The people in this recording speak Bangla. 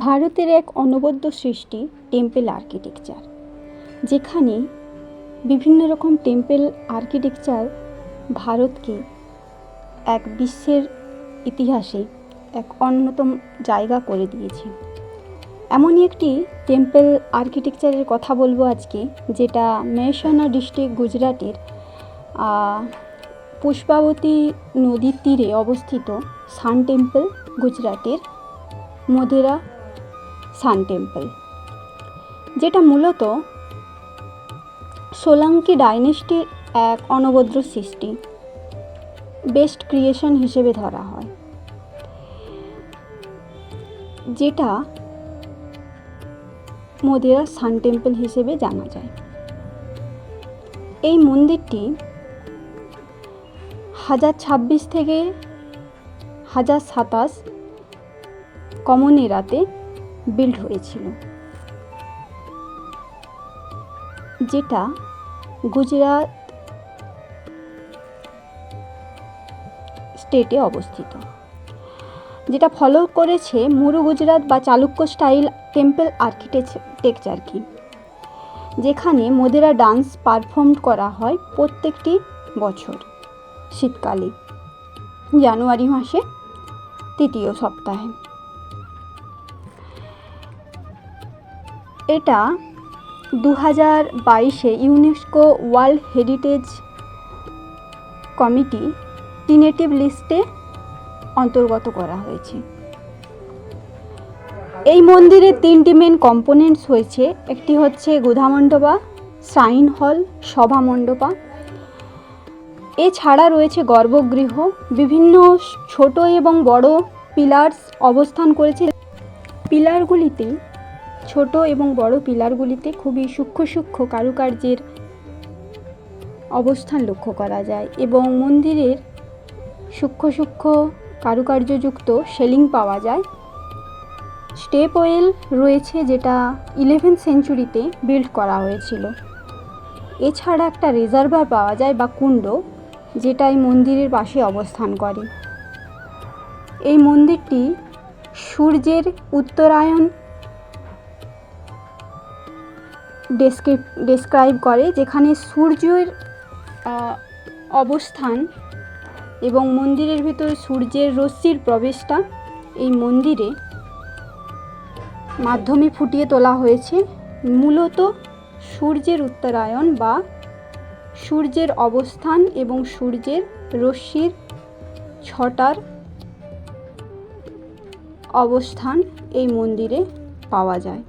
ভারতের এক অনবদ্য সৃষ্টি টেম্পল আর্কিটেকচার, যেখানে বিভিন্ন রকম টেম্পল আর্কিটেকচার ভারতকে এক বিশ্বের ইতিহাসে এক অন্যতম জায়গা করে দিয়েছে। এমনই একটি টেম্পল আর্কিটেকচারের কথা বলবো আজকে, যেটা মেহসানা ডিস্ট্রিক্ট গুজরাটের পুষ্পাবতী নদীর তীরে অবস্থিত সান টেম্পল, গুজরাটের মোধেরা সান টেম্পল, যেটা মূলত সোলাঙ্কি ডাইনেস্টির এক অনবদ্য সৃষ্টি, বেস্ট ক্রিয়েশন হিসেবে ধরা হয়, যেটা মোধেরা সান টেম্পল হিসেবে জানা যায়। এই মন্দিরটি 1026 থেকে 1027 কমন এরাতে বিল্ড হয়েছিল, যেটা গুজরাট স্টেটে অবস্থিত, যেটা ফলো করেছে মুরু গুজরাট বা চালুক্য স্টাইল টেম্পল আর্কিটেকচারকে, যেখানে মোধেরা ডান্স পারফর্ম করা হয় প্রত্যেকটি বছর শীতকালে জানুয়ারি মাসে 3য় সপ্তাহে। এটা 2022-এ UNESCO world heritage committee tentative লিস্টে অন্তর্গত করা হয়েছে। এই মন্দিরে 3টি মেন কম্পোনেন্টস হয়েছে। একটি হচ্ছে গুধামণ্ডপা, শ্রাইন হল, সভা মণ্ডপা। এছাড়া রয়েছে গর্ভগৃহ। বিভিন্ন ছোট এবং বড় পিলার্স অবস্থান করেছে। ছোট এবং বড় পিলারগুলিতে খুবই সূক্ষ্ম কারুকার্যের অবস্থান লক্ষ্য করা যায় এবং মন্দিরের সূক্ষ্ম কারুকার্যযুক্ত সেলিং পাওয়া যায়। স্টেপ ওয়েল রয়েছে, যেটা 11th সেঞ্চুরিতে বিল্ড করা হয়েছিল। এছাড়া একটা রিজার্ভার পাওয়া যায় বা কুণ্ড, যেটা এই মন্দিরের পাশে অবস্থান করে। এই মন্দিরটি সূর্যের উত্তরায়ণ ডেসক্রাইব করে, যেখানে সূর্যের অবস্থান এবং মন্দিরের ভিতর সূর্যের রশ্মির প্রবেশটা এই মন্দিরে মাধ্যমে ফুটিয়ে তোলা হয়েছে। মূলত সূর্যের উত্তরায়ণ বা সূর্যের অবস্থান এবং সূর্যের রশ্মির ছটার অবস্থান এই মন্দিরে পাওয়া যায়।